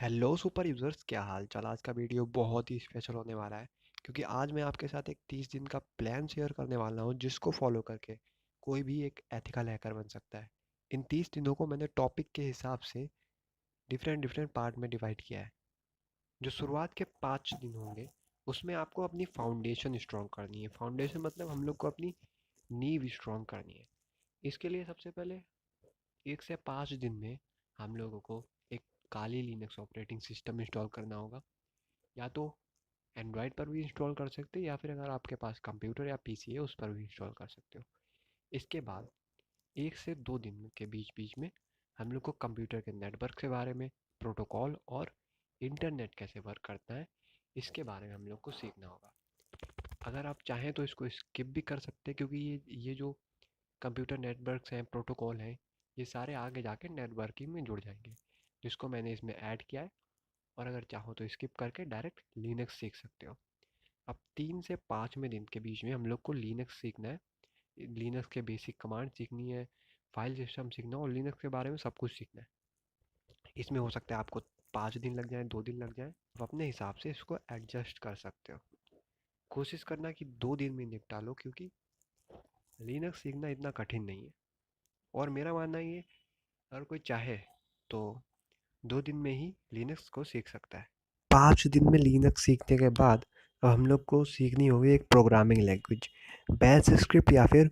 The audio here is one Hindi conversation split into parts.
हेलो सुपर यूज़र्स, क्या हाल चाल। आज का वीडियो बहुत ही स्पेशल होने वाला है क्योंकि आज मैं आपके साथ एक 30 दिन का प्लान शेयर करने वाला हूँ जिसको फॉलो करके कोई भी एक एथिकल हैकर बन सकता है। इन 30 दिनों को मैंने टॉपिक के हिसाब से डिफरेंट डिफरेंट पार्ट में डिवाइड किया है। जो शुरुआत के 5 दिन होंगे उसमें आपको अपनी फाउंडेशन स्ट्रॉन्ग करनी है। फाउंडेशन मतलब हम लोग को अपनी नींव स्ट्रॉन्ग करनी है। इसके लिए सबसे पहले 1 से 5 दिन में हम लोगों को एक काली लिनक्स ऑपरेटिंग सिस्टम इंस्टॉल करना होगा। या तो एंड्रॉयड पर भी इंस्टॉल कर सकते हो या फिर अगर आपके पास कंप्यूटर या पीसी है उस पर भी इंस्टॉल कर सकते हो। इसके बाद 1 से 2 दिन के बीच बीच में हम लोग को कंप्यूटर के नेटवर्क के बारे में, प्रोटोकॉल और इंटरनेट कैसे वर्क करता है इसके बारे में हम लोग को सीखना होगा। अगर आप चाहें तो इसको स्किप भी कर सकते हैं क्योंकि ये जो कंप्यूटर नेटवर्क्स हैं, प्रोटोकॉल हैं, ये सारे आगे जाके नेटवर्किंग में जुड़ जाएंगे जिसको मैंने इसमें ऐड किया है। और अगर चाहो तो स्किप करके डायरेक्ट लिनक्स सीख सकते हो। अब 3 से 5वें दिन के बीच में हम लोग को लिनक्स सीखना है। लिनक्स के बेसिक कमांड सीखनी है, फाइल सिस्टम सीखना है और लिनक्स के बारे में सब कुछ सीखना है। इसमें हो सकता है आपको 5 दिन लग जाए, 2 दिन लग जाए। आप अपने हिसाब से इसको एडजस्ट कर सकते हो। कोशिश करना कि 2 दिन में निपटा लो क्योंकि लिनक्स सीखना इतना कठिन नहीं है। और मेरा मानना ये, अगर कोई चाहे तो 2 दिन में ही लिनक्स को सीख सकता है। 5 दिन में लिनक्स सीखने के बाद अब हम लोग को सीखनी होगी एक प्रोग्रामिंग लैंग्वेज। बैश स्क्रिप्ट या फिर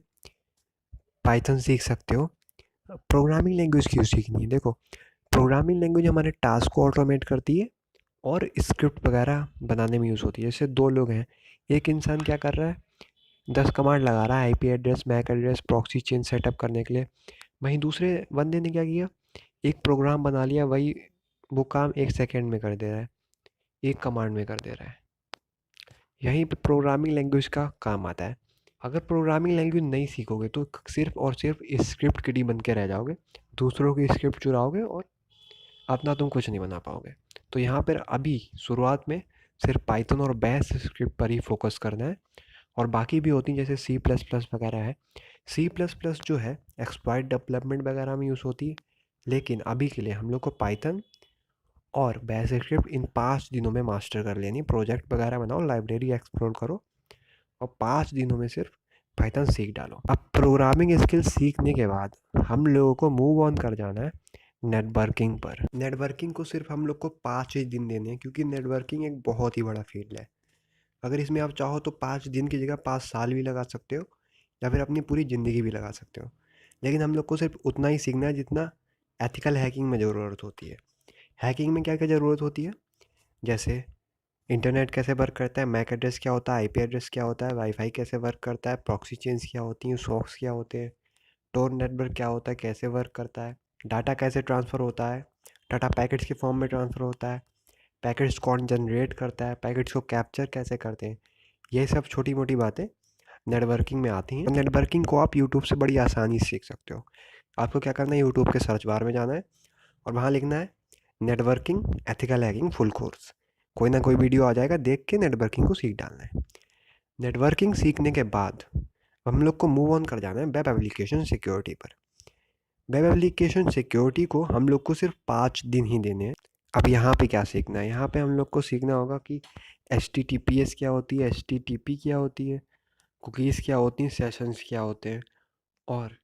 पाइथन सीख सकते हो। प्रोग्रामिंग लैंग्वेज क्यों सीखनी है? देखो, प्रोग्रामिंग लैंग्वेज हमारे टास्क को ऑटोमेट करती है और स्क्रिप्ट वगैरह बनाने में यूज़ होती है। जैसे दो लोग हैं, एक इंसान क्या कर रहा है, 10 कमांड लगा रहा है IP address, MAC address, proxy chain setup करने के लिए। वहीं दूसरे बंदे ने क्या किया, एक प्रोग्राम बना लिया, वही वो काम 1 सेकेंड में कर दे रहा है, एक कमांड में कर दे रहा है। यहीं पे प्रोग्रामिंग लैंग्वेज का काम आता है। अगर प्रोग्रामिंग लैंग्वेज नहीं सीखोगे तो सिर्फ और सिर्फ स्क्रिप्ट किडी बन के रह जाओगे, दूसरों की स्क्रिप्ट चुराओगे और अपना तुम कुछ नहीं बना पाओगे। तो यहाँ पर अभी शुरुआत में सिर्फ पाइथन और बैश स्क्रिप्ट पर ही फोकस करना है। और बाकी भी होती हैं जैसे सी प्लस प्लस वगैरह है। सी प्लस प्लस जो है एक्सप्लॉइट डेवलपमेंट वगैरह में यूज़ होती है, लेकिन अभी के लिए हम लोग को पाइथन और बैश स्क्रिप्ट इन 5 दिनों में मास्टर कर लेनी। प्रोजेक्ट वगैरह बनाओ, लाइब्रेरी एक्सप्लोर करो और 5 दिनों में सिर्फ पाइथन सीख डालो। अब प्रोग्रामिंग स्किल सीखने के बाद हम लोगों को मूव ऑन कर जाना है नेटवर्किंग पर। नेटवर्किंग को सिर्फ हम लोग को 5 ही दिन देने हैं क्योंकि नेटवर्किंग एक बहुत ही बड़ा फील्ड है। अगर इसमें आप चाहो तो 5 दिन की जगह 5 साल भी लगा सकते हो या फिर अपनी पूरी ज़िंदगी भी लगा सकते हो। लेकिन हम लोग को सिर्फ उतना ही सीखना है जितना एथिकल हैकिंग में ज़रूरत होती है। हैकिंग में क्या क्या ज़रूरत होती है, जैसे इंटरनेट कैसे वर्क करता है, मैक एड्रेस क्या होता है, आईपी एड्रेस क्या होता है, वाईफाई कैसे वर्क करता है, प्रॉक्सी चेन्स क्या होती हैं, सॉक्स क्या होते हैं, टोर नेटवर्क क्या होता है, कैसे वर्क करता है, डाटा कैसे ट्रांसफ़र होता है, डाटा पैकेट्स के फॉर्म में ट्रांसफ़र होता है, पैकेट्स कौन जनरेट करता है, पैकेट्स को कैप्चर कैसे करते हैं। ये सब छोटी मोटी बातें नेटवर्किंग में आती हैं। और नेटवर्किंग को आप यूट्यूब से बड़ी आसानी से सीख सकते हो। आपको क्या करना है, यूट्यूब के सर्च बार में जाना है और वहाँ लिखना है networking ethical hacking full course. कोई ना कोई वीडियो आ जाएगा, देख के नेटवर्किंग को सीख डालना है। नेटवर्किंग सीखने के बाद हम लोग को मूव ऑन कर जाना है वेब एप्लीकेशन सिक्योरिटी पर। वेब एप्लीकेशन सिक्योरिटी को हम लोग को सिर्फ 5 दिन ही देने हैं। अब यहाँ पे क्या सीखना है, यहाँ पे हम लोग को सीखना होगा कि HTTPS क्या होती है, HTTP क्या होती है, कुकीज़ क्या होती हैं, सेशंस क्या होते हैं और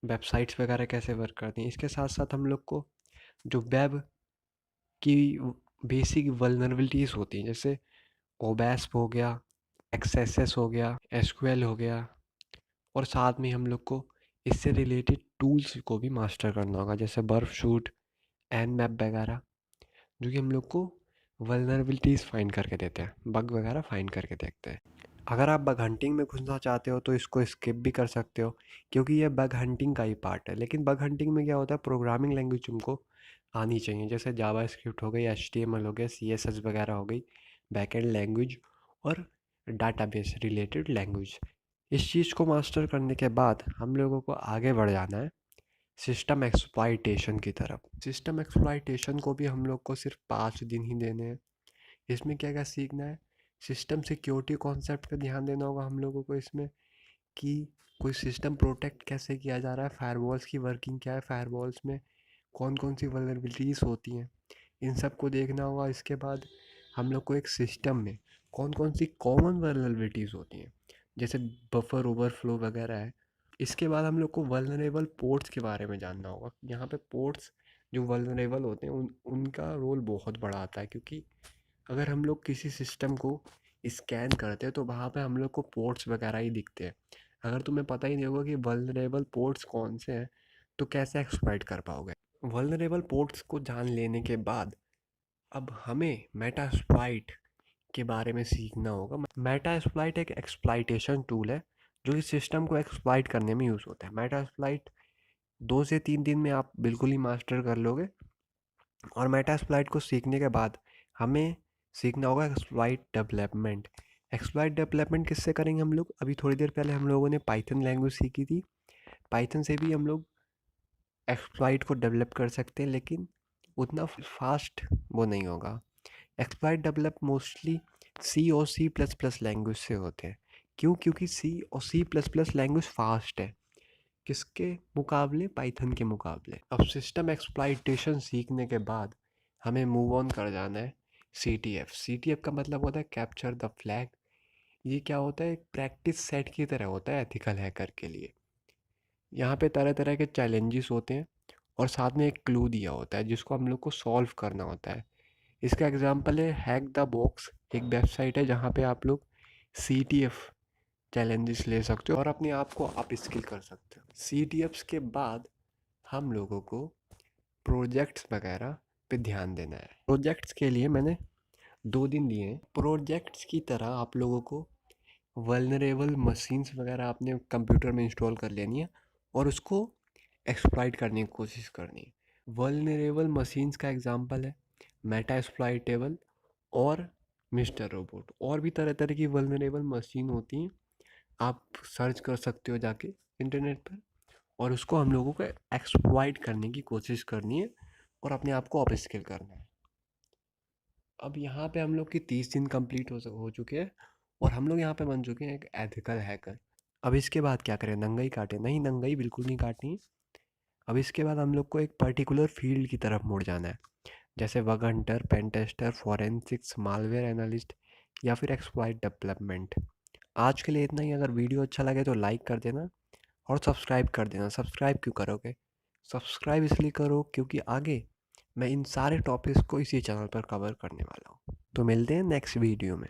वेबसाइट्स वगैरह कैसे वर्क करती हैं। इसके साथ साथ हम लोग को जो वेब की बेसिक वल्नरेबिलिटीज़ होती हैं, जैसे ओबैस्प हो गया, एक्सएसएस हो गया, एसक्यूएल हो गया, और साथ में हम लोग को इससे रिलेटेड टूल्स को भी मास्टर करना होगा जैसे बर्फ शूट, एन मैप वगैरह, जो कि हम लोग को वल्नरेबिलिटीज़ फाइंड करके देते हैं, बग वगैरह फाइंड करके देखते हैं। अगर आप बग हंटिंग में घुसना चाहते हो तो इसको स्किप भी कर सकते हो क्योंकि ये बग हंटिंग का ही पार्ट है। लेकिन बग हंटिंग में क्या होता है, प्रोग्रामिंग लैंग्वेज तुमको आनी चाहिए, जैसे जावा स्क्रिप्ट हो गई, HTML हो गया, CSS वगैरह हो गई, बैकएंड लैंग्वेज और डाटाबेस रिलेटेड लैंग्वेज। इस चीज़ को मास्टर करने के बाद हम लोगों को आगे बढ़ जाना है सिस्टम एक्सप्लॉयटेशन की तरफ। सिस्टम एक्सप्लॉयटेशन को भी हम लोग को सिर्फ 5 दिन ही देने हैं। इसमें क्या क्या सीखना है, सिस्टम सिक्योरिटी कॉन्सेप्ट पे ध्यान देना होगा हम लोगों को इसमें, कि कोई सिस्टम प्रोटेक्ट कैसे किया जा रहा है, फायरवॉल्स की वर्किंग क्या है, फायरवॉल्स में कौन कौन सी वल्नरेबिलिटीज़ होती हैं, इन सब को देखना होगा। इसके बाद हम लोग को एक सिस्टम में कौन कौन सी कॉमन वल्नरेबिलिटीज़ होती हैं, जैसे बफर ओवरफ्लो वगैरह है। इसके बाद हम लोग को वल्नरेबल पोर्ट्स के बारे में जानना होगा। यहाँ पे पोर्ट्स जो वल्नरेबल होते हैं उनका रोल बहुत बड़ा आता है, क्योंकि अगर हम लोग किसी सिस्टम को स्कैन करते हैं तो वहाँ पे हम लोग को पोर्ट्स वगैरह ही दिखते हैं। अगर तुम्हें पता ही नहीं होगा कि वल्नरेबल पोर्ट्स कौन से हैं तो कैसे एक्सप्लॉइट कर पाओगे। वल्नरेबल पोर्ट्स को जान लेने के बाद अब हमें मेटास्प्लाइट के बारे में सीखना होगा। मेटास्प्लाइट एक एक्सप्लाइटेशन टूल है जो इस सिस्टम को एक्सप्लाइट करने में यूज़ होता है। मेटास्प्लाइट 2 से 3 दिन में आप बिल्कुल ही मास्टर कर लोगे। और मेटास्प्लाइट को सीखने के बाद हमें सीखना होगा एक्सप्लाइट डेवलपमेंट। एक्सप्लाइट डेवलपमेंट किससे करेंगे हम लोग? अभी थोड़ी देर पहले हम लोगों ने पाइथन लैंग्वेज सीखी थी। पाइथन से भी हम लोग एक्सप्लाइट को डेवलप कर सकते हैं, लेकिन उतना फास्ट वो नहीं होगा। एक्सप्लाइट डेवलप मोस्टली सी और सी प्लस प्लस लैंग्वेज से होते हैं। क्यों? क्योंकि सी और C plus plus language fast है। किसके मुकाबले? पाइथन के मुकाबले। अब सिस्टम एक्सप्लाइटेशन सीखने के बाद हमें मूव ऑन कर जाना है CTF। CTF का मतलब होता है कैप्चर द फ्लैग। ये क्या होता है? एक प्रैक्टिस सेट की तरह होता है एथिकल हैकर के लिए। यहाँ पे तरह तरह के चैलेंजेस होते हैं और साथ में एक क्लू दिया होता है जिसको हम लोग को सॉल्व करना होता है। इसका एग्जांपल है हैक द बॉक्स। एक वेबसाइट है जहाँ पे आप लोग CTF चैलेंजेस ले सकते हो और अपने आप को अप स्किल कर सकते हो। CTFs के बाद हम लोगों को प्रोजेक्ट्स वगैरह पे ध्यान देना है। प्रोजेक्ट्स के लिए मैंने 2 दिन दिए हैं। प्रोजेक्ट्स की तरह आप लोगों को वल्नरेबल मशीन्स वगैरह अपने कंप्यूटर में इंस्टॉल कर लेनी है और उसको एक्सप्लॉइट करने की कोशिश करनी है। वल्नरेबल मशीन्स का एग्जांपल है मेटा एक्सप्लॉइटेबल और मिस्टर रोबोट। और भी तरह तरह की वल्नरेबल मशीन होती हैं, आप सर्च कर सकते हो जाके इंटरनेट पर, और उसको हम लोगों को एक्सप्लॉइट करने की कोशिश करनी है और अपने आप को अपस्किल करना है। अब यहाँ पे हम लोग की 30 दिन कंप्लीट हो चुके हैं और हम लोग यहाँ पे बन चुके हैं एक एथिकल हैकर। अब इसके बाद क्या करें? नंगाई काटें? नहीं, नंगाई बिल्कुल नहीं काटनी है। अब इसके बाद हम लोग को एक पर्टिकुलर फील्ड की तरफ मुड़ जाना है, जैसे bug hunter, pen tester, forensics, malware analyst या फिर एक्सप्लॉइट डेवलपमेंट। आज के लिए इतना ही। अगर वीडियो अच्छा लगे तो लाइक कर देना और सब्सक्राइब कर देना। सब्सक्राइब क्यों करोगे? सब्सक्राइब इसलिए करो क्योंकि आगे मैं इन सारे टॉपिक्स को इसी चैनल पर कवर करने वाला हूँ। तो मिलते हैं नेक्स्ट वीडियो में।